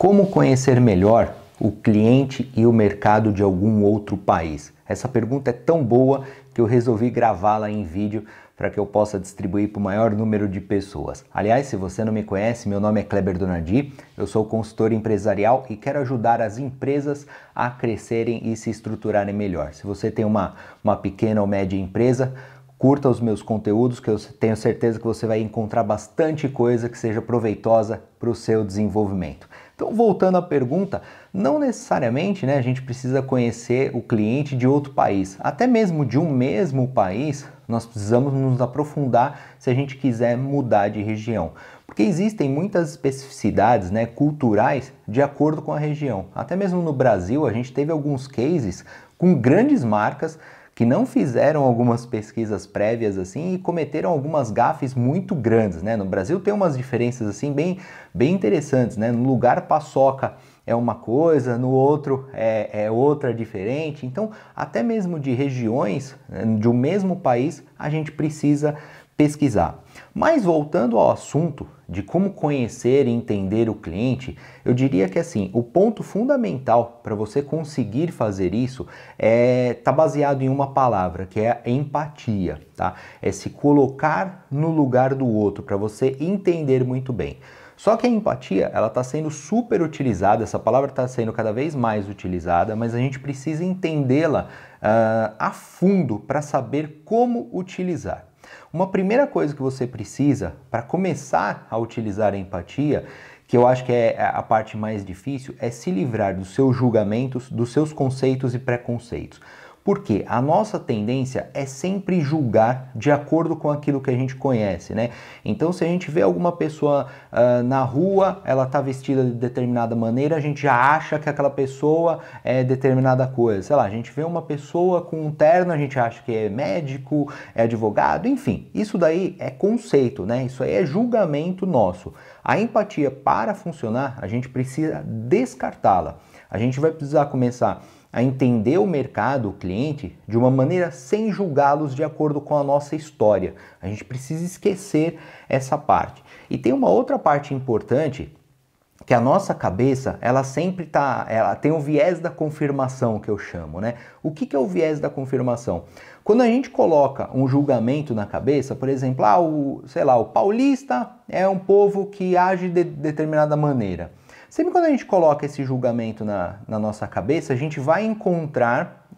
Como conhecer melhor o cliente e o mercado de algum outro país? Essa pergunta é tão boa que eu resolvi gravá-la em vídeo para que eu possa distribuir para o maior número de pessoas. Aliás, se você não me conhece, meu nome é Kleber Donardi, eu sou consultor empresarial e quero ajudar as empresas a crescerem e se estruturarem melhor. Se você tem uma pequena ou média empresa, curta os meus conteúdos, que eu tenho certeza que você vai encontrar bastante coisa que seja proveitosa para o seu desenvolvimento. Então, voltando à pergunta, não necessariamente, a gente precisa conhecer o cliente de outro país. Até mesmo de um mesmo país, nós precisamos nos aprofundar se a gente quiser mudar de região. Porque existem muitas especificidades, culturais de acordo com a região. Até mesmo no Brasil, a gente teve alguns cases com grandes marcas que não fizeram algumas pesquisas prévias assim e cometeram algumas gafes muito grandes, No Brasil tem umas diferenças assim bem interessantes, No lugar paçoca é uma coisa, no outro é outra diferente. Então, até mesmo de regiões de um mesmo país, a gente precisa pesquisar. Mas voltando ao assunto de como conhecer e entender o cliente, eu diria que assim, o ponto fundamental para você conseguir fazer isso tá baseado em uma palavra, que é a empatia, tá? É se colocar no lugar do outro, para você entender muito bem. Só que a empatia, ela está sendo super utilizada, essa palavra está sendo cada vez mais utilizada, mas a gente precisa entendê-la a fundo para saber como utilizar. Uma primeira coisa que você precisa para começar a utilizar a empatia, que eu acho que é a parte mais difícil, é se livrar dos seus julgamentos, dos seus conceitos e preconceitos. Porque a nossa tendência é sempre julgar de acordo com aquilo que a gente conhece, Então, se a gente vê alguma pessoa na rua, ela está vestida de determinada maneira, a gente já acha que aquela pessoa é determinada coisa. Sei lá, a gente vê uma pessoa com um terno, a gente acha que é médico, é advogado, enfim. Isso daí é conceito, Isso aí é julgamento nosso. A empatia, para funcionar, a gente precisa descartá-la. A gente vai precisar começar a entender o mercado, o cliente, de uma maneira sem julgá-los de acordo com a nossa história. A gente precisa esquecer essa parte. E tem uma outra parte importante, que a nossa cabeça, ela tem o viés da confirmação, que eu chamo, O que é o viés da confirmação? Quando a gente coloca um julgamento na cabeça, por exemplo, o paulista é um povo que age de determinada maneira. Sempre quando a gente coloca esse julgamento na nossa cabeça, a gente vai encontrar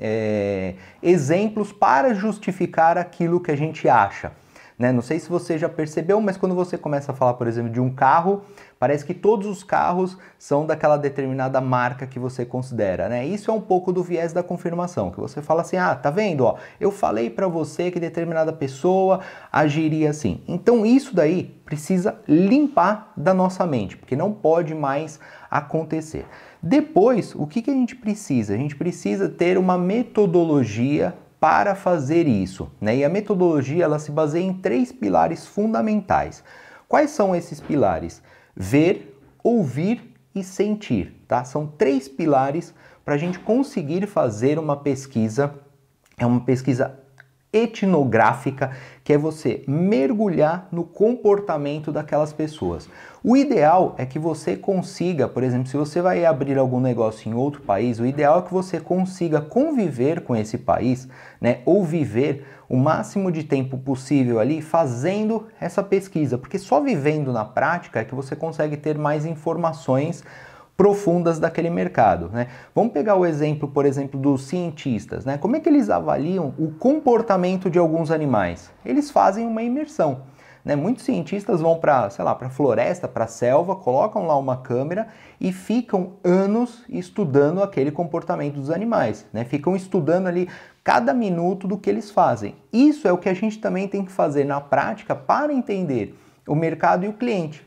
exemplos para justificar aquilo que a gente acha. Não sei se você já percebeu, mas quando você começa a falar, por exemplo, de um carro, parece que todos os carros são daquela determinada marca que você considera, Isso é um pouco do viés da confirmação, que você fala assim, tá vendo, eu falei para você que determinada pessoa agiria assim. Então isso daí precisa limpar da nossa mente, porque não pode mais acontecer. Depois, o que a gente precisa? A gente precisa ter uma metodologia para fazer isso, E a metodologia, ela se baseia em 3 pilares fundamentais. Quais são esses pilares? Ver, ouvir e sentir, tá? São 3 pilares para a gente conseguir fazer uma pesquisa, é uma pesquisa etnográfica, que é você mergulhar no comportamento daquelas pessoas. O ideal é que você consiga, por exemplo, se você vai abrir algum negócio em outro país, o ideal é que você consiga conviver com esse país, ou viver o máximo de tempo possível ali fazendo essa pesquisa, porque só vivendo na prática é que você consegue ter mais informações profundas daquele mercado, Vamos pegar o exemplo, por exemplo, dos cientistas, Como é que eles avaliam o comportamento de alguns animais? Eles fazem uma imersão, Muitos cientistas vão para a floresta, para a selva, colocam lá uma câmera e ficam anos estudando aquele comportamento dos animais, Ficam estudando ali cada minuto do que eles fazem. Isso é o que a gente também tem que fazer na prática para entender o mercado e o cliente.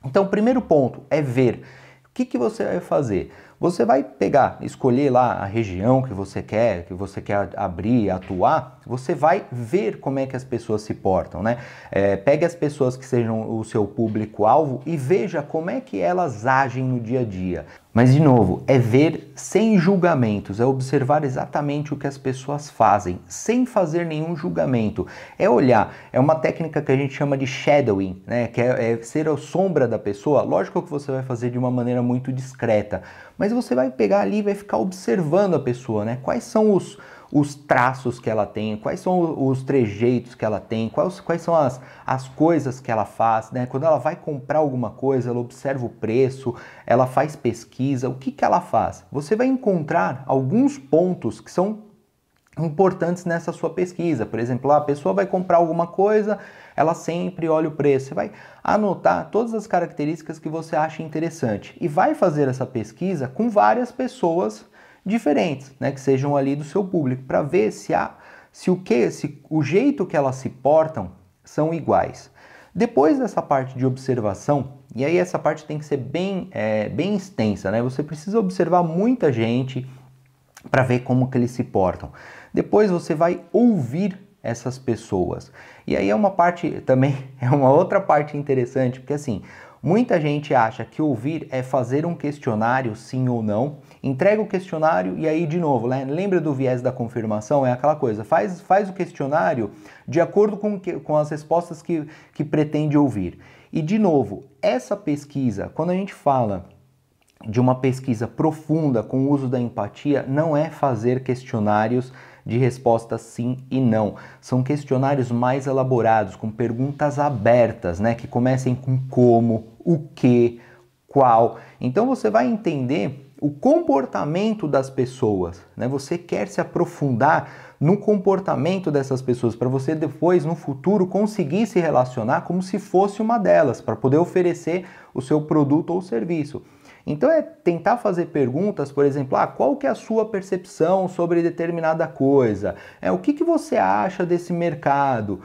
Então, o primeiro ponto é ver. O que você vai fazer? Você vai pegar, escolher lá a região que você quer abrir, atuar, você vai ver como é que as pessoas se portam, né? Pegue as pessoas que sejam o seu público-alvo e veja como é que elas agem no dia a dia. Mas, de novo, é ver sem julgamentos, é observar exatamente o que as pessoas fazem, sem fazer nenhum julgamento. É olhar, é uma técnica que a gente chama de shadowing, né? Que é ser a sombra da pessoa. Lógico que você vai fazer de uma maneira muito discreta, mas você vai pegar ali e vai ficar observando a pessoa, né? Quais são os traços que ela tem, quais são os trejeitos que ela tem, quais são as coisas que ela faz, né? Quando ela vai comprar alguma coisa, ela observa o preço, ela faz pesquisa, o que ela faz? Você vai encontrar alguns pontos que são importantes nessa sua pesquisa. Por exemplo, a pessoa vai comprar alguma coisa, ela sempre olha o preço. Você vai anotar todas as características que você acha interessante e vai fazer essa pesquisa com várias pessoas diferentes, né, que sejam ali do seu público, para ver se o jeito que elas se portam são iguais. Depois dessa parte de observação, e aí essa parte tem que ser bem extensa, né? Você precisa observar muita gente para ver como que eles se portam. Depois você vai ouvir essas pessoas. E aí é uma parte também, é uma outra parte interessante, porque assim, muita gente acha que ouvir é fazer um questionário, sim ou não, entrega o questionário e aí de novo, né? Lembra do viés da confirmação? É aquela coisa, faz o questionário de acordo com as respostas que pretende ouvir. E de novo, essa pesquisa, quando a gente fala de uma pesquisa profunda com o uso da empatia, não é fazer questionários de respostas sim e não. São questionários mais elaborados, com perguntas abertas, né? Que comecem com como, o que, qual. Então você vai entender o comportamento das pessoas, né? Você quer se aprofundar no comportamento dessas pessoas para você depois, no futuro, conseguir se relacionar como se fosse uma delas, para poder oferecer o seu produto ou serviço. Então é tentar fazer perguntas, por exemplo, qual que é a sua percepção sobre determinada coisa? O que você acha desse mercado?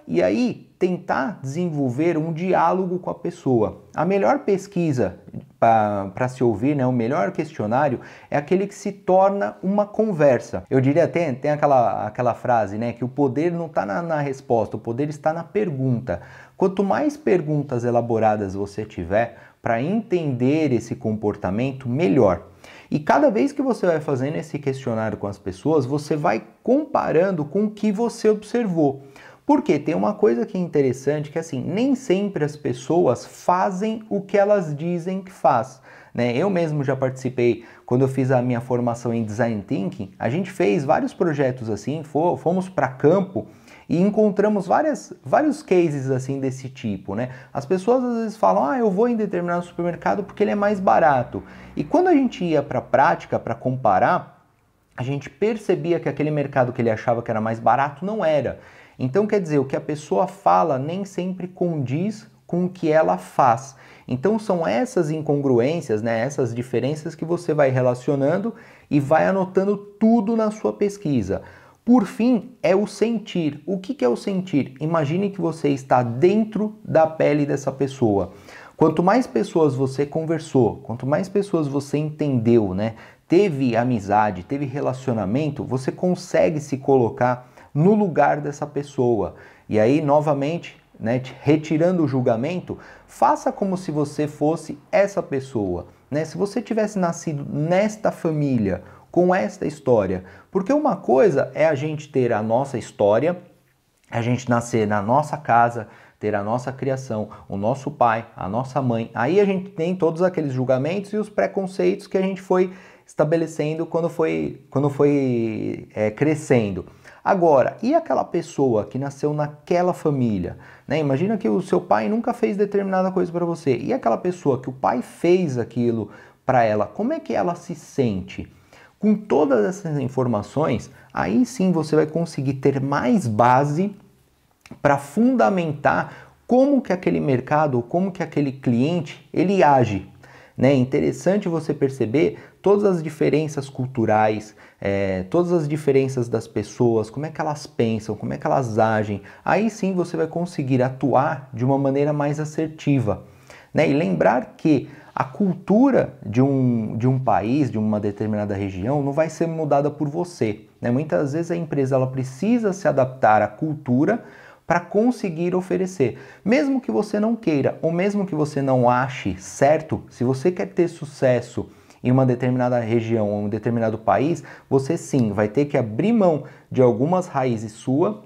E aí tentar desenvolver um diálogo com a pessoa. A melhor pesquisa para se ouvir, né, o melhor questionário é aquele que se torna uma conversa. Eu diria até, tem aquela frase, né, que o poder não está na resposta, o poder está na pergunta. Quanto mais perguntas elaboradas você tiver para entender esse comportamento, melhor. E cada vez que você vai fazendo esse questionário com as pessoas, você vai comparando com o que você observou. Porque tem uma coisa que é interessante, que assim, nem sempre as pessoas fazem o que elas dizem que faz, né? Eu mesmo já participei, quando eu fiz a minha formação em Design Thinking, a gente fez vários projetos assim, fomos para campo e encontramos vários cases assim desse tipo, né? As pessoas às vezes falam, eu vou em determinado supermercado porque ele é mais barato. E quando a gente ia para a prática, para comparar, a gente percebia que aquele mercado que ele achava que era mais barato não era. Então, quer dizer, o que a pessoa fala nem sempre condiz com o que ela faz. Então, são essas incongruências, né, essas diferenças que você vai relacionando e vai anotando tudo na sua pesquisa. Por fim, é o sentir. O que é o sentir? Imagine que você está dentro da pele dessa pessoa. Quanto mais pessoas você conversou, quanto mais pessoas você entendeu, né, teve amizade, teve relacionamento, você consegue se colocar no lugar dessa pessoa. E aí, novamente, né, retirando o julgamento, faça como se você fosse essa pessoa, né? Se você tivesse nascido nesta família, com esta história, porque uma coisa é a gente ter a nossa história, a gente nascer na nossa casa, ter a nossa criação, o nosso pai, a nossa mãe, aí a gente tem todos aqueles julgamentos e os preconceitos que a gente foi estabelecendo quando foi crescendo. Agora, e aquela pessoa que nasceu naquela família, né? Imagina que o seu pai nunca fez determinada coisa para você, e aquela pessoa que o pai fez aquilo para ela, como é que ela se sente? Com todas essas informações, aí sim você vai conseguir ter mais base para fundamentar como que aquele mercado, como que aquele cliente, ele age. É interessante você perceber todas as diferenças culturais, todas as diferenças das pessoas, como é que elas pensam, como é que elas agem. Aí sim você vai conseguir atuar de uma maneira mais assertiva. E lembrar que A cultura de um país, de uma determinada região, não vai ser mudada por você, né? Muitas vezes a empresa ela precisa se adaptar à cultura para conseguir oferecer. Mesmo que você não queira, ou mesmo que você não ache certo, se você quer ter sucesso em uma determinada região ou um determinado país, você sim vai ter que abrir mão de algumas raízes suas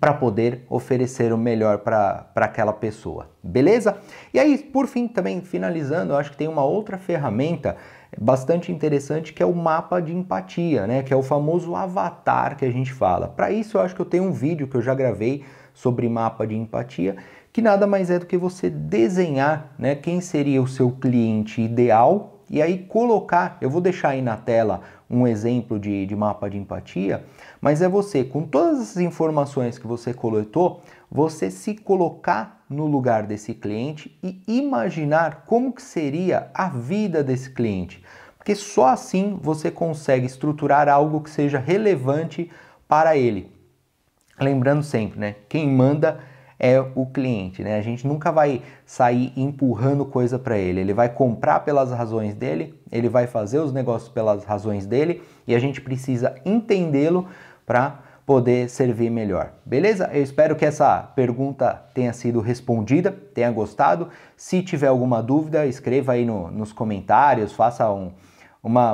para poder oferecer o melhor para aquela pessoa, beleza? E aí, por fim, também finalizando, eu acho que tem uma outra ferramenta bastante interessante que é o mapa de empatia, né? Que é o famoso avatar que a gente fala. Para isso, eu acho que eu tenho um vídeo que eu já gravei sobre mapa de empatia, que nada mais é do que você desenhar, né, quem seria o seu cliente ideal e aí colocar, eu vou deixar aí na tela um exemplo de mapa de empatia, mas é você, com todas as informações que você coletou, você se colocar no lugar desse cliente e imaginar como que seria a vida desse cliente. Porque só assim você consegue estruturar algo que seja relevante para ele. Lembrando sempre, né? Quem manda é o cliente, né? A gente nunca vai sair empurrando coisa para ele. Ele vai comprar pelas razões dele, ele vai fazer os negócios pelas razões dele e a gente precisa entendê-lo para poder servir melhor. Beleza? Eu espero que essa pergunta tenha sido respondida, tenha gostado. Se tiver alguma dúvida, escreva aí nos comentários,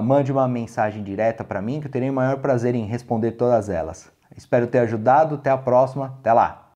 mande uma mensagem direta para mim que eu terei o maior prazer em responder todas elas. Espero ter ajudado, até a próxima, até lá!